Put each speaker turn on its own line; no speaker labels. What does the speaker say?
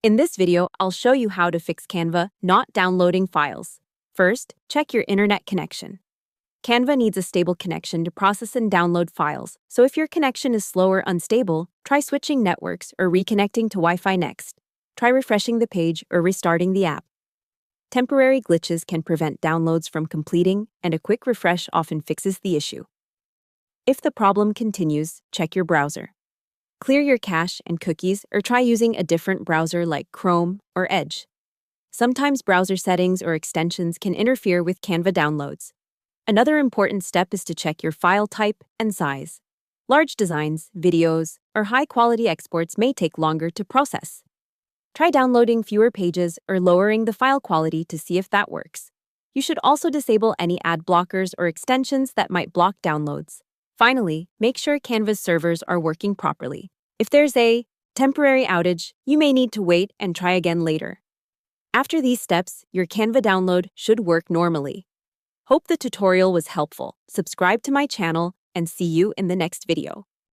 In this video, I'll show you how to fix Canva not downloading files. First, check your internet connection. Canva needs a stable connection to process and download files, so if your connection is slow or unstable, try switching networks or reconnecting to Wi-Fi next. Try refreshing the page or restarting the app. Temporary glitches can prevent downloads from completing, and a quick refresh often fixes the issue. If the problem continues, check your browser. Clear your cache and cookies or try using a different browser like Chrome or Edge. Sometimes browser settings or extensions can interfere with Canva downloads. Another important step is to check your file type and size. Large designs, videos, or high-quality exports may take longer to process. Try downloading fewer pages or lowering the file quality to see if that works. You should also disable any ad blockers or extensions that might block downloads. Finally, make sure Canva's servers are working properly. If there's a temporary outage, you may need to wait and try again later. After these steps, your Canva download should work normally. Hope the tutorial was helpful. Subscribe to my channel and see you in the next video.